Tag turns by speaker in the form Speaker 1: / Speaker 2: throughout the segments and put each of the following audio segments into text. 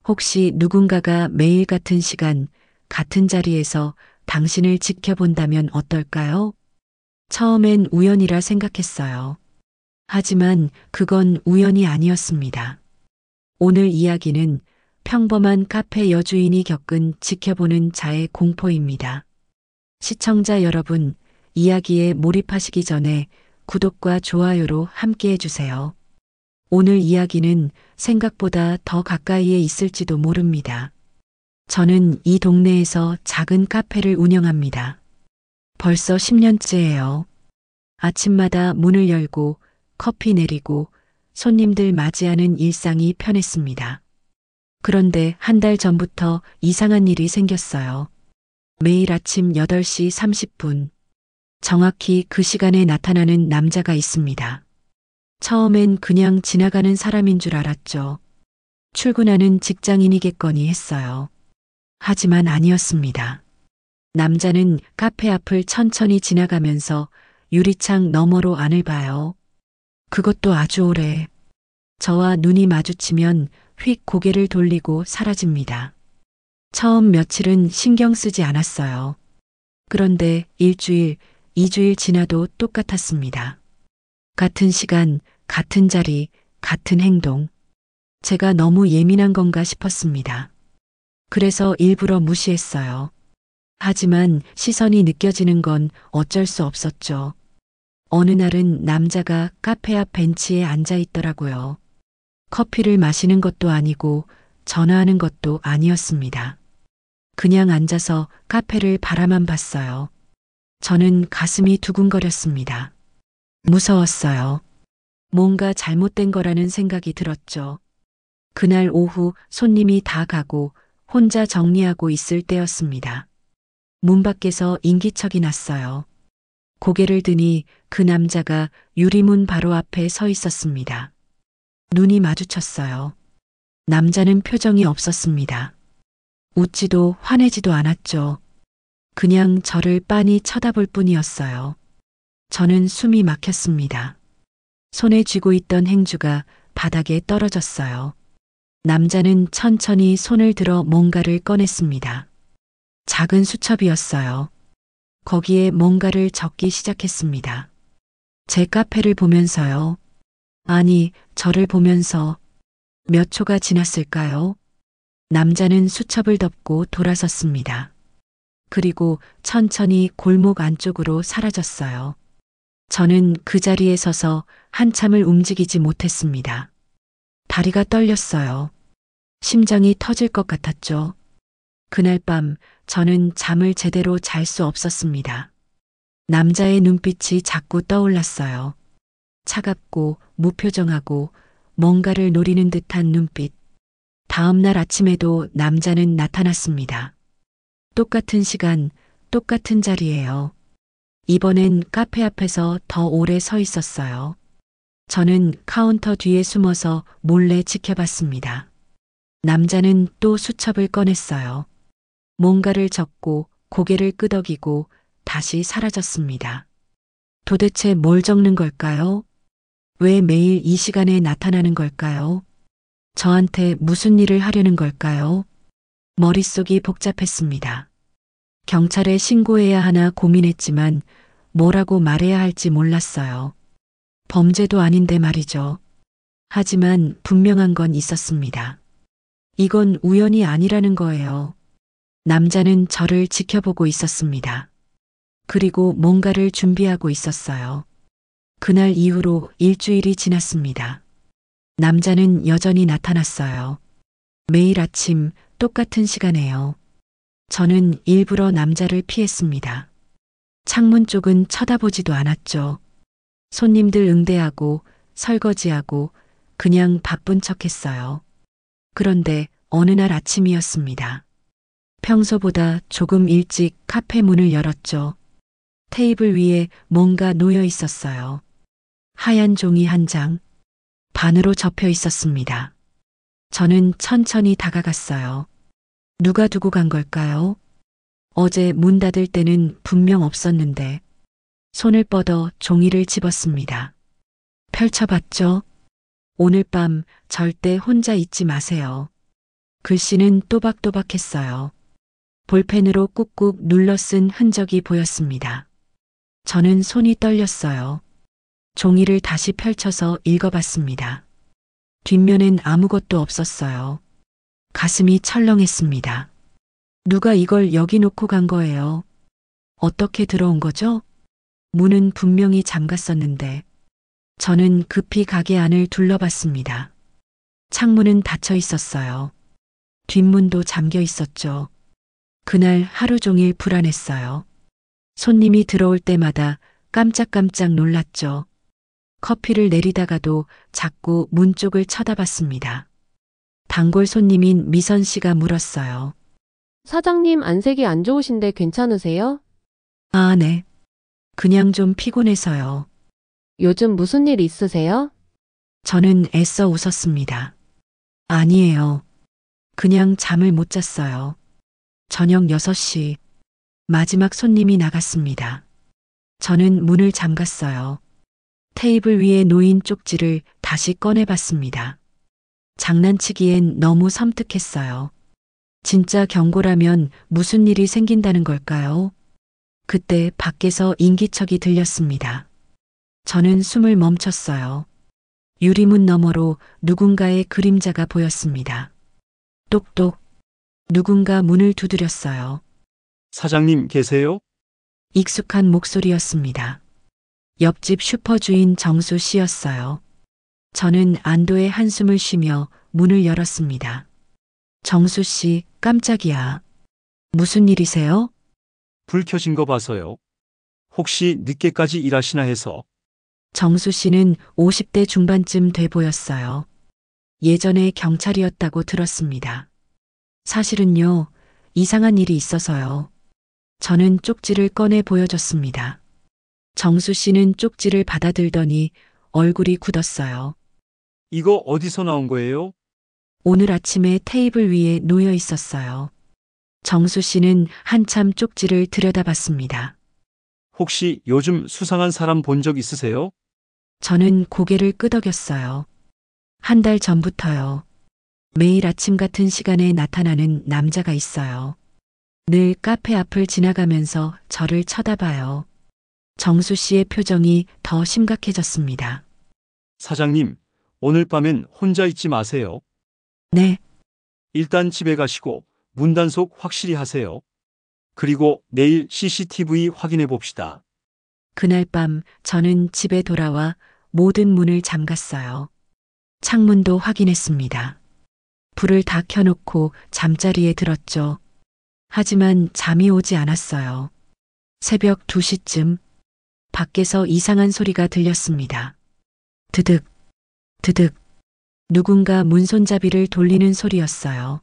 Speaker 1: 혹시 누군가가 매일 같은 시간, 같은 자리에서 당신을 지켜본다면 어떨까요? 처음엔 우연이라 생각했어요. 하지만 그건 우연이 아니었습니다. 오늘 이야기는 평범한 카페 여주인이 겪은 지켜보는 자의 공포입니다. 시청자 여러분, 이야기에 몰입하시기 전에 구독과 좋아요로 함께 해주세요. 오늘 이야기는 생각보다 더 가까이에 있을지도 모릅니다. 저는 이 동네에서 작은 카페를 운영합니다. 벌써 10년째예요. 아침마다 문을 열고 커피 내리고 손님들 맞이하는 일상이 편했습니다. 그런데 한 달 전부터 이상한 일이 생겼어요. 매일 아침 8시 30분. 정확히 그 시간에 나타나는 남자가 있습니다. 처음엔 그냥 지나가는 사람인 줄 알았죠. 출근하는 직장인이겠거니 했어요. 하지만 아니었습니다. 남자는 카페 앞을 천천히 지나가면서 유리창 너머로 안을 봐요. 그것도 아주 오래. 저와 눈이 마주치면 휙 고개를 돌리고 사라집니다. 처음 며칠은 신경 쓰지 않았어요. 그런데 일주일, 2주일 지나도 똑같았습니다. 같은 시간, 같은 자리, 같은 행동. 제가 너무 예민한 건가 싶었습니다. 그래서 일부러 무시했어요. 하지만 시선이 느껴지는 건 어쩔 수 없었죠. 어느 날은 남자가 카페 앞 벤치에 앉아 있더라고요. 커피를 마시는 것도 아니고 전화하는 것도 아니었습니다. 그냥 앉아서 카페를 바라만 봤어요. 저는 가슴이 두근거렸습니다. 무서웠어요. 뭔가 잘못된 거라는 생각이 들었죠. 그날 오후 손님이 다 가고 혼자 정리하고 있을 때였습니다. 문 밖에서 인기척이 났어요. 고개를 드니 그 남자가 유리문 바로 앞에 서 있었습니다. 눈이 마주쳤어요. 남자는 표정이 없었습니다. 웃지도 화내지도 않았죠. 그냥 저를 빤히 쳐다볼 뿐이었어요. 저는 숨이 막혔습니다. 손에 쥐고 있던 행주가 바닥에 떨어졌어요. 남자는 천천히 손을 들어 뭔가를 꺼냈습니다. 작은 수첩이었어요. 거기에 뭔가를 적기 시작했습니다. 제 카페를 보면서요. 아니, 저를 보면서 몇 초가 지났을까요? 남자는 수첩을 덮고 돌아섰습니다. 그리고 천천히 골목 안쪽으로 사라졌어요. 저는 그 자리에 서서 한참을 움직이지 못했습니다. 다리가 떨렸어요. 심장이 터질 것 같았죠. 그날 밤 저는 잠을 제대로 잘 수 없었습니다. 남자의 눈빛이 자꾸 떠올랐어요. 차갑고 무표정하고 뭔가를 노리는 듯한 눈빛. 다음 날 아침에도 남자는 나타났습니다. 똑같은 시간, 똑같은 자리예요. 이번엔 카페 앞에서 더 오래 서 있었어요. 저는 카운터 뒤에 숨어서 몰래 지켜봤습니다. 남자는 또 수첩을 꺼냈어요. 뭔가를 적고 고개를 끄덕이고 다시 사라졌습니다. 도대체 뭘 적는 걸까요? 왜 매일 이 시간에 나타나는 걸까요? 저한테 무슨 일을 하려는 걸까요? 머릿속이 복잡했습니다. 경찰에 신고해야 하나 고민했지만 뭐라고 말해야 할지 몰랐어요. 범죄도 아닌데 말이죠. 하지만 분명한 건 있었습니다. 이건 우연이 아니라는 거예요. 남자는 저를 지켜보고 있었습니다. 그리고 뭔가를 준비하고 있었어요. 그날 이후로 일주일이 지났습니다. 남자는 여전히 나타났어요. 매일 아침 똑같은 시간에요. 저는 일부러 남자를 피했습니다. 창문 쪽은 쳐다보지도 않았죠. 손님들 응대하고 설거지하고 그냥 바쁜 척했어요. 그런데 어느 날 아침이었습니다. 평소보다 조금 일찍 카페 문을 열었죠. 테이블 위에 뭔가 놓여 있었어요. 하얀 종이 한 장, 반으로 접혀 있었습니다. 저는 천천히 다가갔어요. 누가 두고 간 걸까요? 어제 문 닫을 때는 분명 없었는데 손을 뻗어 종이를 집었습니다. 펼쳐봤죠? 오늘 밤 절대 혼자 있지 마세요. 글씨는 또박또박했어요. 볼펜으로 꾹꾹 눌러 쓴 흔적이 보였습니다. 저는 손이 떨렸어요. 종이를 다시 펼쳐서 읽어봤습니다. 뒷면엔 아무것도 없었어요. 가슴이 철렁했습니다. 누가 이걸 여기 놓고 간 거예요? 어떻게 들어온 거죠? 문은 분명히 잠갔었는데 저는 급히 가게 안을 둘러봤습니다. 창문은 닫혀 있었어요. 뒷문도 잠겨 있었죠. 그날 하루 종일 불안했어요. 손님이 들어올 때마다 깜짝깜짝 놀랐죠. 커피를 내리다가도 자꾸 문 쪽을 쳐다봤습니다. 단골 손님인 미선 씨가 물었어요.
Speaker 2: 사장님 안색이 안 좋으신데 괜찮으세요?
Speaker 1: 아, 네. 그냥 좀 피곤해서요.
Speaker 2: 요즘 무슨 일 있으세요?
Speaker 1: 저는 애써 웃었습니다. 아니에요. 그냥 잠을 못 잤어요. 저녁 6시 마지막 손님이 나갔습니다. 저는 문을 잠갔어요. 테이블 위에 놓인 쪽지를 다시 꺼내봤습니다. 장난치기엔 너무 섬뜩했어요. 진짜 경고라면 무슨 일이 생긴다는 걸까요? 그때 밖에서 인기척이 들렸습니다. 저는 숨을 멈췄어요. 유리문 너머로 누군가의 그림자가 보였습니다. 똑똑. 누군가 문을 두드렸어요.
Speaker 3: 사장님 계세요?
Speaker 1: 익숙한 목소리였습니다. 옆집 슈퍼주인 정수 씨였어요. 저는 안도의 한숨을 쉬며 문을 열었습니다. 정수 씨, 깜짝이야. 무슨 일이세요?
Speaker 3: 불 켜진 거 봐서요. 혹시 늦게까지 일하시나 해서.
Speaker 1: 정수 씨는 50대 중반쯤 돼 보였어요. 예전에 경찰이었다고 들었습니다. 사실은요, 이상한 일이 있어서요. 저는 쪽지를 꺼내 보여줬습니다. 정수 씨는 쪽지를 받아들더니 얼굴이 굳었어요.
Speaker 3: 이거 어디서 나온 거예요?
Speaker 1: 오늘 아침에 테이블 위에 놓여 있었어요. 정수 씨는 한참 쪽지를 들여다봤습니다.
Speaker 3: 혹시 요즘 수상한 사람 본 적 있으세요?
Speaker 1: 저는 고개를 끄덕였어요. 한 달 전부터요. 매일 아침 같은 시간에 나타나는 남자가 있어요. 늘 카페 앞을 지나가면서 저를 쳐다봐요. 정수 씨의 표정이 더 심각해졌습니다.
Speaker 3: 사장님, 오늘 밤엔 혼자 있지 마세요.
Speaker 1: 네,
Speaker 3: 일단 집에 가시고 문 단속 확실히 하세요. 그리고 내일 CCTV 확인해 봅시다.
Speaker 1: 그날 밤 저는 집에 돌아와 모든 문을 잠갔어요. 창문도 확인했습니다. 불을 다 켜놓고 잠자리에 들었죠. 하지만 잠이 오지 않았어요. 새벽 2시쯤 밖에서 이상한 소리가 들렸습니다. 드득, 드득. 누군가 문손잡이를 돌리는 소리였어요.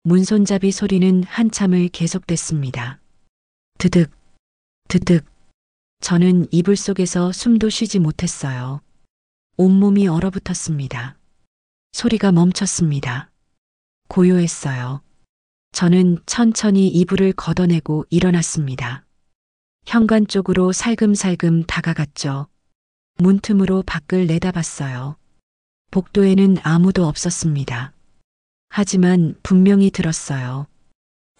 Speaker 1: 문손잡이 소리는 한참을 계속됐습니다. 드득, 드득. 저는 이불 속에서 숨도 쉬지 못했어요. 온몸이 얼어붙었습니다. 소리가 멈췄습니다. 고요했어요. 저는 천천히 이불을 걷어내고 일어났습니다. 현관 쪽으로 살금살금 다가갔죠. 문틈으로 밖을 내다봤어요. 복도에는 아무도 없었습니다. 하지만 분명히 들었어요.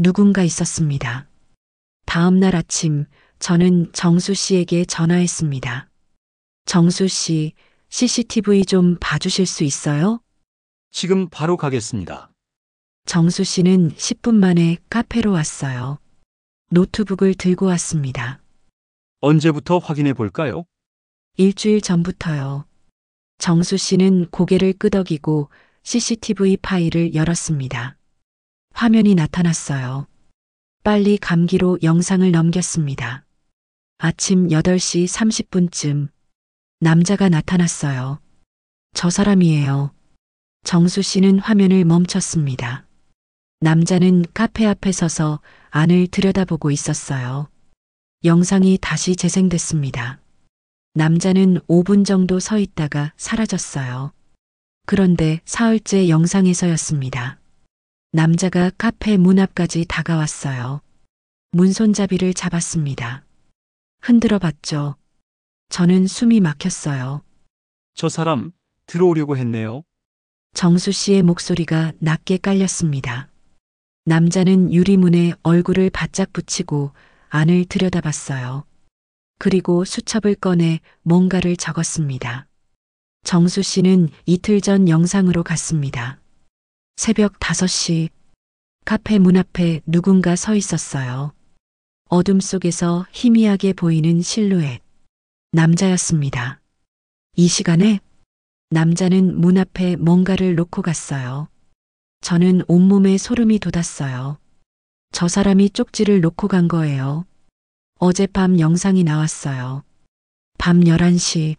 Speaker 1: 누군가 있었습니다. 다음 날 아침 저는 정수 씨에게 전화했습니다. 정수 씨, CCTV 좀 봐주실 수 있어요?
Speaker 3: 지금 바로 가겠습니다.
Speaker 1: 정수 씨는 10분 만에 카페로 왔어요. 노트북을 들고 왔습니다.
Speaker 3: 언제부터 확인해 볼까요?
Speaker 1: 일주일 전부터요. 정수 씨는 고개를 끄덕이고 CCTV 파일을 열었습니다. 화면이 나타났어요. 빨리 감기로 영상을 넘겼습니다. 아침 8시 30분쯤 남자가 나타났어요. 저 사람이에요. 정수 씨는 화면을 멈췄습니다. 남자는 카페 앞에 서서 안을 들여다보고 있었어요. 영상이 다시 재생됐습니다. 남자는 5분 정도 서 있다가 사라졌어요. 그런데 사흘째 영상에서였습니다. 남자가 카페 문 앞까지 다가왔어요. 문손잡이를 잡았습니다. 흔들어 봤죠. 저는 숨이 막혔어요.
Speaker 3: 저 사람 들어오려고 했네요.
Speaker 1: 정수 씨의 목소리가 낮게 깔렸습니다. 남자는 유리문에 얼굴을 바짝 붙이고 안을 들여다봤어요. 그리고 수첩을 꺼내 뭔가를 적었습니다. 정수 씨는 이틀 전 영상으로 갔습니다. 새벽 5시 카페 문 앞에 누군가 서 있었어요. 어둠 속에서 희미하게 보이는 실루엣. 남자였습니다. 이 시간에 남자는 문 앞에 뭔가를 놓고 갔어요. 저는 온몸에 소름이 돋았어요. 저 사람이 쪽지를 놓고 간 거예요. 어젯밤 영상이 나왔어요. 밤 11시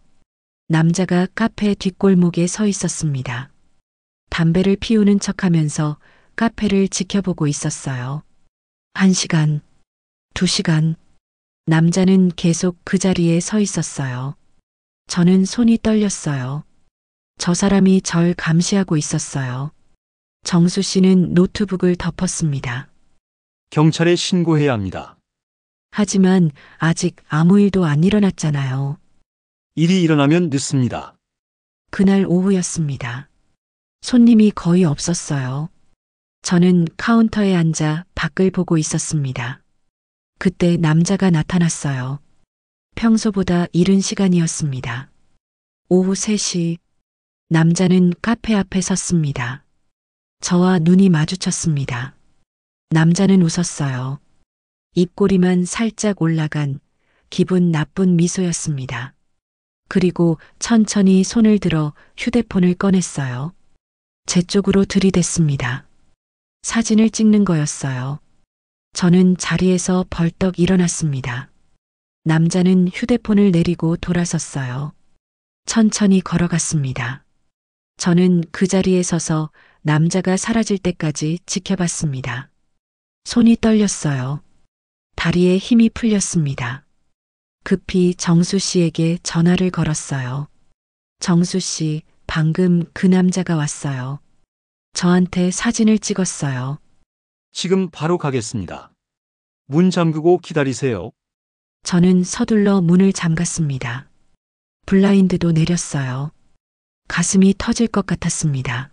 Speaker 1: 남자가 카페 뒷골목에 서 있었습니다. 담배를 피우는 척하면서 카페를 지켜보고 있었어요. 1시간, 2시간. 남자는 계속 그 자리에 서 있었어요. 저는 손이 떨렸어요. 저 사람이 절 감시하고 있었어요. 정수 씨는 노트북을 덮었습니다.
Speaker 3: 경찰에 신고해야 합니다.
Speaker 1: 하지만 아직 아무 일도 안 일어났잖아요.
Speaker 3: 일이 일어나면 늦습니다.
Speaker 1: 그날 오후였습니다. 손님이 거의 없었어요. 저는 카운터에 앉아 밖을 보고 있었습니다. 그때 남자가 나타났어요. 평소보다 이른 시간이었습니다. 오후 3시, 남자는 카페 앞에 섰습니다. 저와 눈이 마주쳤습니다. 남자는 웃었어요. 입꼬리만 살짝 올라간 기분 나쁜 미소였습니다. 그리고 천천히 손을 들어 휴대폰을 꺼냈어요. 제 쪽으로 들이댔습니다. 사진을 찍는 거였어요. 저는 자리에서 벌떡 일어났습니다. 남자는 휴대폰을 내리고 돌아섰어요. 천천히 걸어갔습니다. 저는 그 자리에 서서 남자가 사라질 때까지 지켜봤습니다. 손이 떨렸어요. 다리에 힘이 풀렸습니다. 급히 정수 씨에게 전화를 걸었어요. 정수 씨, 방금 그 남자가 왔어요. 저한테 사진을 찍었어요.
Speaker 3: 지금 바로 가겠습니다. 문 잠그고 기다리세요.
Speaker 1: 저는 서둘러 문을 잠갔습니다. 블라인드도 내렸어요. 가슴이 터질 것 같았습니다.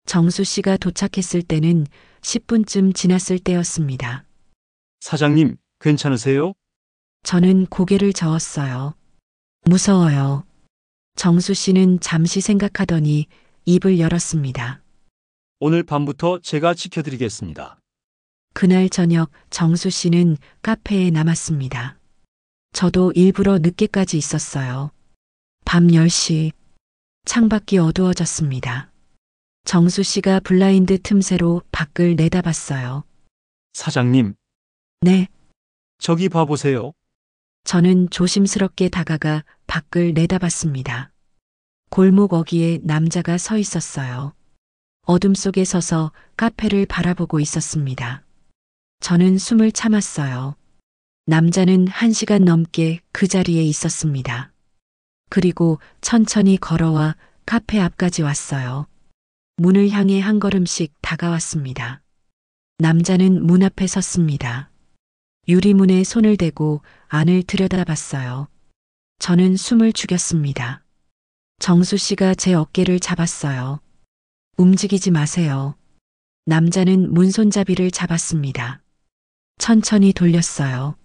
Speaker 1: 정수 씨가 도착했을 때는 10분쯤 지났을 때였습니다.
Speaker 3: 사장님, 괜찮으세요?
Speaker 1: 저는 고개를 저었어요. 무서워요. 정수 씨는 잠시 생각하더니 입을 열었습니다.
Speaker 3: 오늘 밤부터 제가 지켜드리겠습니다.
Speaker 1: 그날 저녁 정수 씨는 카페에 남았습니다. 저도 일부러 늦게까지 있었어요. 밤 10시, 창밖이 어두워졌습니다. 정수 씨가 블라인드 틈새로 밖을 내다봤어요.
Speaker 3: 사장님,
Speaker 1: 네,
Speaker 3: 저기 봐보세요.
Speaker 1: 저는 조심스럽게 다가가 밖을 내다봤습니다. 골목 어귀에 남자가 서 있었어요. 어둠 속에 서서 카페를 바라보고 있었습니다. 저는 숨을 참았어요. 남자는 1시간 넘게 그 자리에 있었습니다. 그리고 천천히 걸어와 카페 앞까지 왔어요. 문을 향해 한 걸음씩 다가왔습니다. 남자는 문 앞에 섰습니다. 유리문에 손을 대고 안을 들여다봤어요. 저는 숨을 죽였습니다. 정수 씨가 제 어깨를 잡았어요. 움직이지 마세요. 남자는 문 손잡이를 잡았습니다. 천천히 돌렸어요.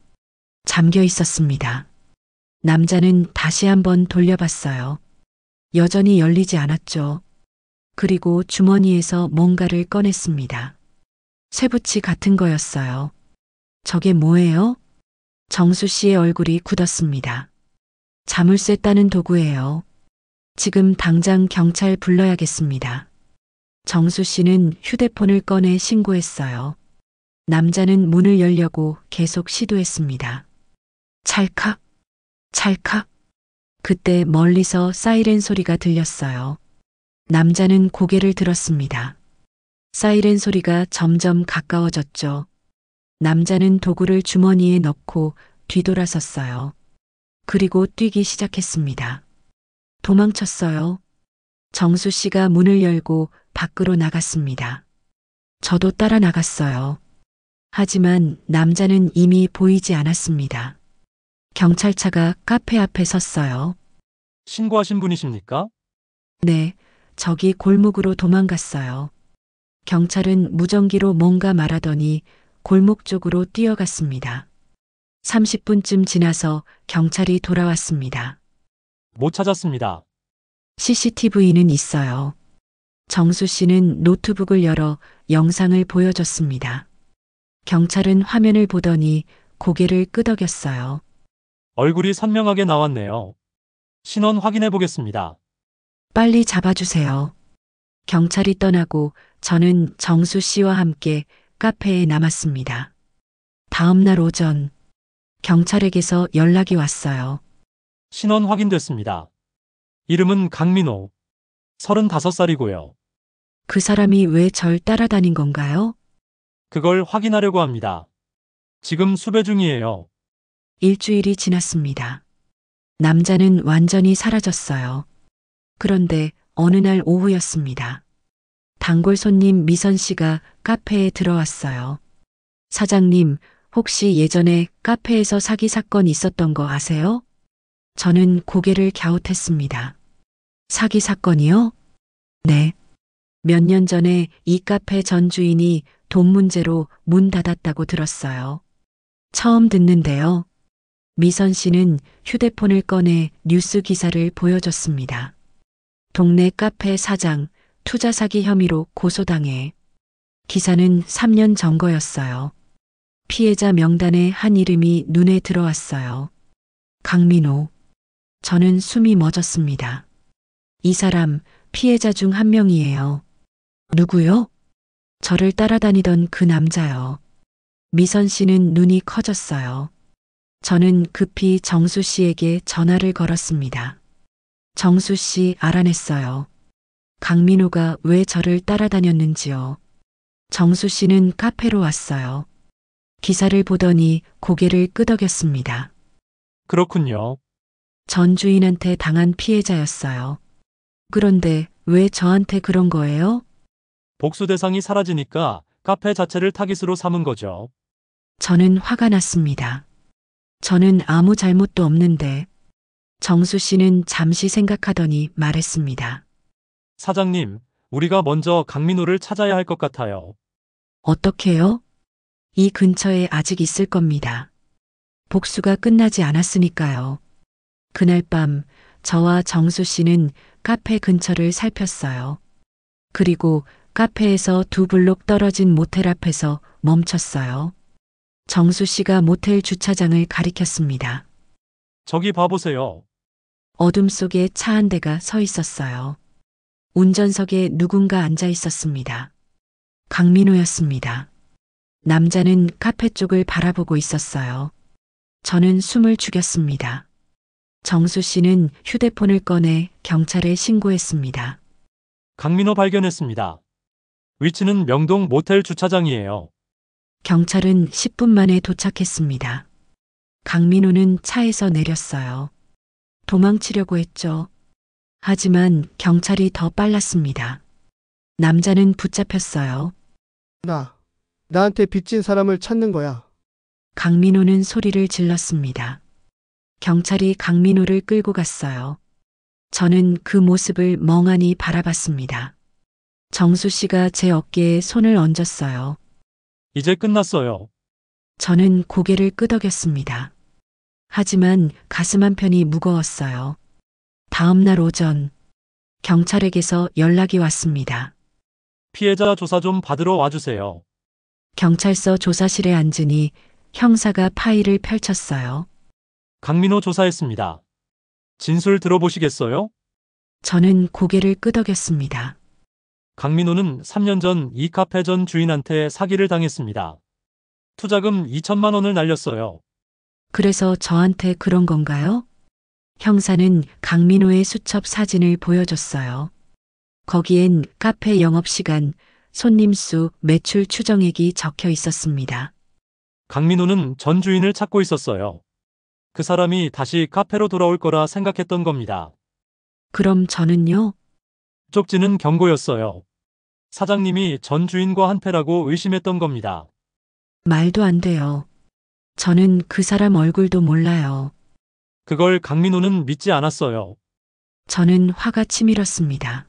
Speaker 1: 잠겨 있었습니다. 남자는 다시 한번 돌려봤어요. 여전히 열리지 않았죠. 그리고 주머니에서 뭔가를 꺼냈습니다. 쇠붙이 같은 거였어요. 저게 뭐예요? 정수 씨의 얼굴이 굳었습니다. 자물쇠 따는 도구예요. 지금 당장 경찰 불러야겠습니다. 정수 씨는 휴대폰을 꺼내 신고했어요. 남자는 문을 열려고 계속 시도했습니다. 찰칵, 찰칵. 그때 멀리서 사이렌 소리가 들렸어요. 남자는 고개를 들었습니다. 사이렌 소리가 점점 가까워졌죠. 남자는 도구를 주머니에 넣고 뒤돌아섰어요. 그리고 뛰기 시작했습니다. 도망쳤어요. 정수 씨가 문을 열고 밖으로 나갔습니다. 저도 따라 나갔어요. 하지만 남자는 이미 보이지 않았습니다. 경찰차가 카페 앞에 섰어요.
Speaker 3: 신고하신 분이십니까?
Speaker 1: 네, 저기 골목으로 도망갔어요. 경찰은 무전기로 뭔가 말하더니 골목 쪽으로 뛰어갔습니다. 30분쯤 지나서 경찰이 돌아왔습니다.
Speaker 3: 못 찾았습니다.
Speaker 1: CCTV는 있어요. 정수 씨는 노트북을 열어 영상을 보여줬습니다. 경찰은 화면을 보더니 고개를 끄덕였어요.
Speaker 3: 얼굴이 선명하게 나왔네요. 신원 확인해 보겠습니다.
Speaker 1: 빨리 잡아주세요. 경찰이 떠나고 저는 정수 씨와 함께 카페에 남았습니다. 다음 날 오전 경찰에게서 연락이 왔어요.
Speaker 3: 신원 확인됐습니다. 이름은 강민호. 35살이고요.
Speaker 1: 그 사람이 왜 절 따라다닌 건가요?
Speaker 3: 그걸 확인하려고 합니다. 지금 수배 중이에요.
Speaker 1: 일주일이 지났습니다. 남자는 완전히 사라졌어요. 그런데 어느 날 오후였습니다. 단골 손님 미선 씨가 카페에 들어왔어요. 사장님, 혹시 예전에 카페에서 사기 사건 있었던 거 아세요? 저는 고개를 갸웃했습니다. 사기 사건이요? 네. 몇 년 전에 이 카페 전 주인이 돈 문제로 문 닫았다고 들었어요. 처음 듣는데요. 미선 씨는 휴대폰을 꺼내 뉴스 기사를 보여줬습니다. 동네 카페 사장 투자 사기 혐의로 고소당해. 기사는 3년 전 거였어요. 피해자 명단에 한 이름이 눈에 들어왔어요. 강민호. 저는 숨이 멎었습니다. 이 사람 피해자 중 한 명이에요. 누구요? 저를 따라다니던 그 남자요. 미선 씨는 눈이 커졌어요. 저는 급히 정수 씨에게 전화를 걸었습니다. 정수 씨 알아냈어요. 강민호가 왜 저를 따라다녔는지요. 정수 씨는 카페로 왔어요. 기사를 보더니 고개를 끄덕였습니다.
Speaker 3: 그렇군요.
Speaker 1: 전 주인한테 당한 피해자였어요. 그런데 왜 저한테 그런 거예요?
Speaker 3: 복수 대상이 사라지니까 카페 자체를 타깃으로 삼은 거죠.
Speaker 1: 저는 화가 났습니다. 저는 아무 잘못도 없는데. 정수 씨는 잠시 생각하더니 말했습니다.
Speaker 3: 사장님, 우리가 먼저 강민호를 찾아야 할 것 같아요.
Speaker 1: 어떻게요? 이 근처에 아직 있을 겁니다. 복수가 끝나지 않았으니까요. 그날 밤 저와 정수 씨는 카페 근처를 살폈어요. 그리고 카페에서 2블록 떨어진 모텔 앞에서 멈췄어요. 정수 씨가 모텔 주차장을 가리켰습니다.
Speaker 3: 저기 봐보세요.
Speaker 1: 어둠 속에 차 한 대가 서 있었어요. 운전석에 누군가 앉아 있었습니다. 강민호였습니다. 남자는 카페 쪽을 바라보고 있었어요. 저는 숨을 죽였습니다. 정수 씨는 휴대폰을 꺼내 경찰에 신고했습니다.
Speaker 3: 강민호 발견했습니다. 위치는 명동 모텔 주차장이에요.
Speaker 1: 경찰은 10분 만에 도착했습니다. 강민호는 차에서 내렸어요. 도망치려고 했죠. 하지만 경찰이 더 빨랐습니다. 남자는 붙잡혔어요.
Speaker 4: 나한테 빚진 사람을 찾는 거야.
Speaker 1: 강민호는 소리를 질렀습니다. 경찰이 강민호를 끌고 갔어요. 저는 그 모습을 멍하니 바라봤습니다. 정수 씨가 제 어깨에 손을 얹었어요.
Speaker 3: 이제 끝났어요.
Speaker 1: 저는 고개를 끄덕였습니다. 하지만 가슴 한편이 무거웠어요. 다음 날 오전 경찰에게서 연락이 왔습니다.
Speaker 3: 피해자 조사 좀 받으러 와주세요.
Speaker 1: 경찰서 조사실에 앉으니 형사가 파일을 펼쳤어요.
Speaker 3: 강민호 조사했습니다. 진술 들어보시겠어요?
Speaker 1: 저는 고개를 끄덕였습니다.
Speaker 3: 강민호는 3년 전 이 카페 전 주인한테 사기를 당했습니다. 투자금 2천만 원을 날렸어요.
Speaker 1: 그래서 저한테 그런 건가요? 형사는 강민호의 수첩 사진을 보여줬어요. 거기엔 카페 영업시간, 손님 수, 매출 추정액이 적혀 있었습니다.
Speaker 3: 강민호는 전 주인을 찾고 있었어요. 그 사람이 다시 카페로 돌아올 거라 생각했던 겁니다.
Speaker 1: 그럼 저는요?
Speaker 3: 쪽지는 경고였어요. 사장님이 전 주인과 한패라고 의심했던 겁니다.
Speaker 1: 말도 안 돼요. 저는 그 사람 얼굴도 몰라요.
Speaker 3: 그걸 강민호는 믿지 않았어요.
Speaker 1: 저는 화가 치밀었습니다.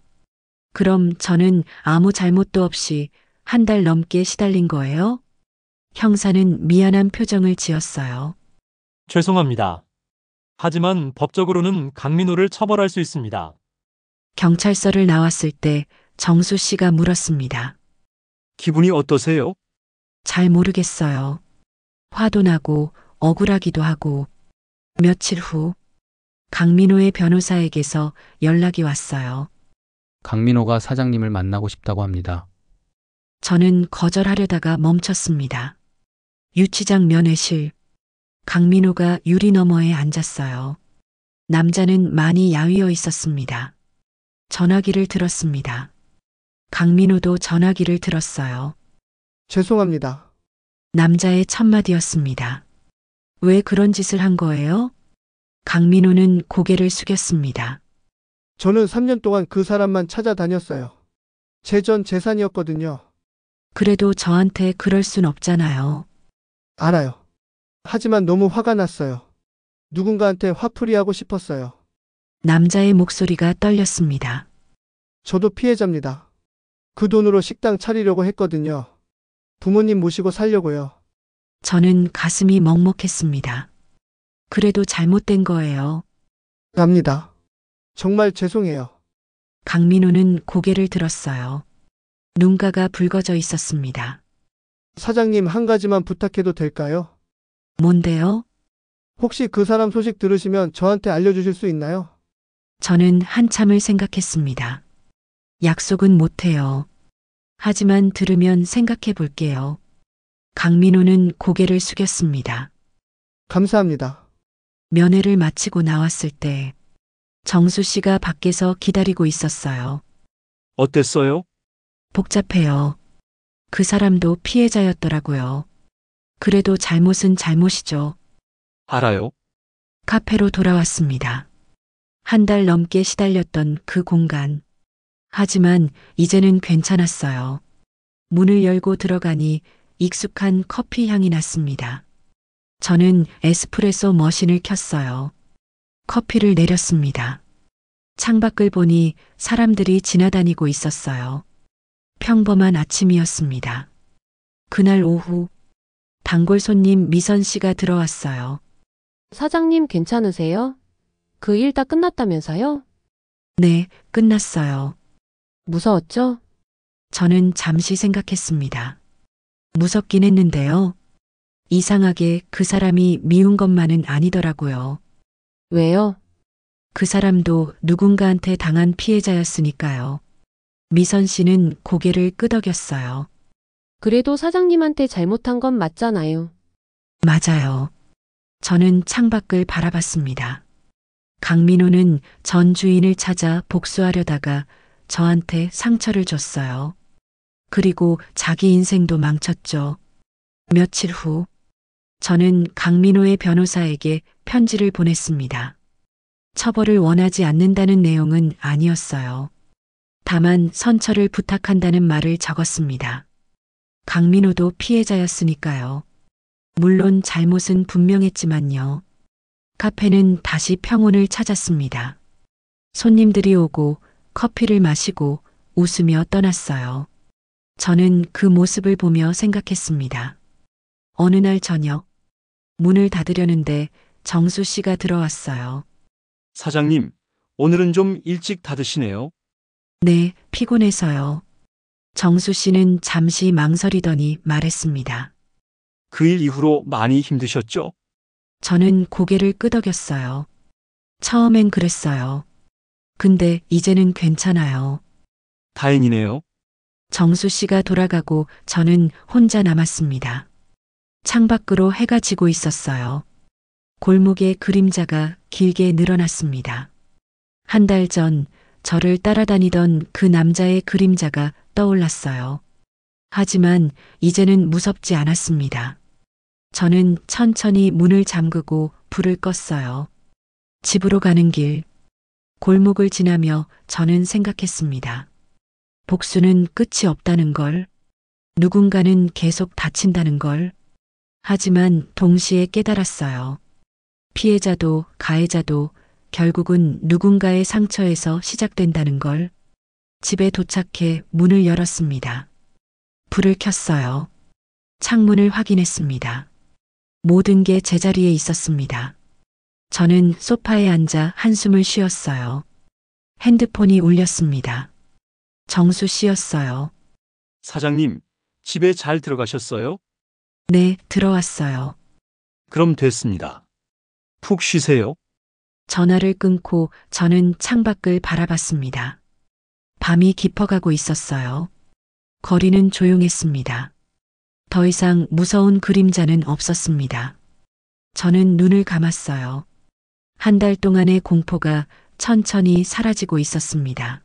Speaker 1: 그럼 저는 아무 잘못도 없이 한 달 넘게 시달린 거예요? 형사는 미안한 표정을 지었어요.
Speaker 3: 죄송합니다. 하지만 법적으로는 강민호를 처벌할 수 있습니다.
Speaker 1: 경찰서를 나왔을 때 정수 씨가 물었습니다.
Speaker 3: 기분이 어떠세요?
Speaker 1: 잘 모르겠어요. 화도 나고 억울하기도 하고. 며칠 후 강민호의 변호사에게서 연락이 왔어요.
Speaker 5: 강민호가 사장님을 만나고 싶다고 합니다.
Speaker 1: 저는 거절하려다가 멈췄습니다. 유치장 면회실. 강민호가 유리 너머에 앉았어요. 남자는 많이 야위어 있었습니다. 전화기를 들었습니다. 강민호도 전화기를 들었어요.
Speaker 4: 죄송합니다.
Speaker 1: 남자의 첫마디였습니다. 왜 그런 짓을 한 거예요? 강민호는 고개를 숙였습니다.
Speaker 4: 저는 3년 동안 그 사람만 찾아다녔어요. 제 전 재산이었거든요.
Speaker 1: 그래도 저한테 그럴 순 없잖아요.
Speaker 4: 알아요. 하지만 너무 화가 났어요. 누군가한테 화풀이하고 싶었어요.
Speaker 1: 남자의 목소리가 떨렸습니다.
Speaker 4: 저도 피해자입니다. 그 돈으로 식당 차리려고 했거든요. 부모님 모시고 살려고요.
Speaker 1: 저는 가슴이 먹먹했습니다. 그래도 잘못된 거예요.
Speaker 4: 압니다. 정말 죄송해요.
Speaker 1: 강민호는 고개를 들었어요. 눈가가 붉어져 있었습니다.
Speaker 4: 사장님, 한 가지만 부탁해도 될까요?
Speaker 1: 뭔데요?
Speaker 4: 혹시 그 사람 소식 들으시면 저한테 알려주실 수 있나요?
Speaker 1: 저는 한참을 생각했습니다. 약속은 못해요. 하지만 들으면 생각해 볼게요. 강민호는 고개를 숙였습니다.
Speaker 4: 감사합니다.
Speaker 1: 면회를 마치고 나왔을 때 정수 씨가 밖에서 기다리고 있었어요.
Speaker 3: 어땠어요?
Speaker 1: 복잡해요. 그 사람도 피해자였더라고요. 그래도 잘못은 잘못이죠.
Speaker 3: 알아요.
Speaker 1: 카페로 돌아왔습니다. 한 달 넘게 시달렸던 그 공간. 하지만 이제는 괜찮았어요. 문을 열고 들어가니 익숙한 커피 향이 났습니다. 저는 에스프레소 머신을 켰어요. 커피를 내렸습니다. 창밖을 보니 사람들이 지나다니고 있었어요. 평범한 아침이었습니다. 그날 오후 단골 손님 미선 씨가 들어왔어요.
Speaker 2: 사장님 괜찮으세요? 그 일 다 끝났다면서요?
Speaker 1: 네, 끝났어요.
Speaker 2: 무서웠죠?
Speaker 1: 저는 잠시 생각했습니다. 무섭긴 했는데요. 이상하게 그 사람이 미운 것만은 아니더라고요.
Speaker 2: 왜요?
Speaker 1: 그 사람도 누군가한테 당한 피해자였으니까요. 미선 씨는 고개를 끄덕였어요.
Speaker 2: 그래도 사장님한테 잘못한 건 맞잖아요.
Speaker 1: 맞아요. 저는 창밖을 바라봤습니다. 강민호는 전 주인을 찾아 복수하려다가 저한테 상처를 줬어요. 그리고 자기 인생도 망쳤죠. 며칠 후, 저는 강민호의 변호사에게 편지를 보냈습니다. 처벌을 원하지 않는다는 내용은 아니었어요. 다만 선처를 부탁한다는 말을 적었습니다. 강민호도 피해자였으니까요. 물론 잘못은 분명했지만요. 카페는 다시 평온을 찾았습니다. 손님들이 오고 커피를 마시고 웃으며 떠났어요. 저는 그 모습을 보며 생각했습니다. 어느 날 저녁, 문을 닫으려는데 정수 씨가 들어왔어요.
Speaker 3: 사장님, 오늘은 좀 일찍 닫으시네요.
Speaker 1: 네, 피곤해서요. 정수 씨는 잠시 망설이더니 말했습니다.
Speaker 3: 그 일 이후로 많이 힘드셨죠?
Speaker 1: 저는 고개를 끄덕였어요. 처음엔 그랬어요. 근데 이제는 괜찮아요.
Speaker 3: 다행이네요.
Speaker 1: 정수 씨가 돌아가고 저는 혼자 남았습니다. 창밖으로 해가 지고 있었어요. 골목의 그림자가 길게 늘어났습니다. 한 달 전 저를 따라다니던 그 남자의 그림자가 떠올랐어요. 하지만 이제는 무섭지 않았습니다. 저는 천천히 문을 잠그고 불을 껐어요. 집으로 가는 길, 골목을 지나며 저는 생각했습니다. 복수는 끝이 없다는 걸, 누군가는 계속 다친다는 걸, 하지만 동시에 깨달았어요. 피해자도 가해자도 결국은 누군가의 상처에서 시작된다는 걸. 집에 도착해 문을 열었습니다. 불을 켰어요. 창문을 확인했습니다. 모든 게 제자리에 있었습니다. 저는 소파에 앉아 한숨을 쉬었어요. 핸드폰이 울렸습니다. 정수 씨였어요.
Speaker 3: 사장님, 집에 잘 들어가셨어요?
Speaker 1: 네, 들어왔어요.
Speaker 3: 그럼 됐습니다. 푹 쉬세요.
Speaker 1: 전화를 끊고 저는 창밖을 바라봤습니다. 밤이 깊어가고 있었어요. 거리는 조용했습니다. 더 이상 무서운 그림자는 없었습니다. 저는 눈을 감았어요. 한 달 동안의 공포가 천천히 사라지고 있었습니다.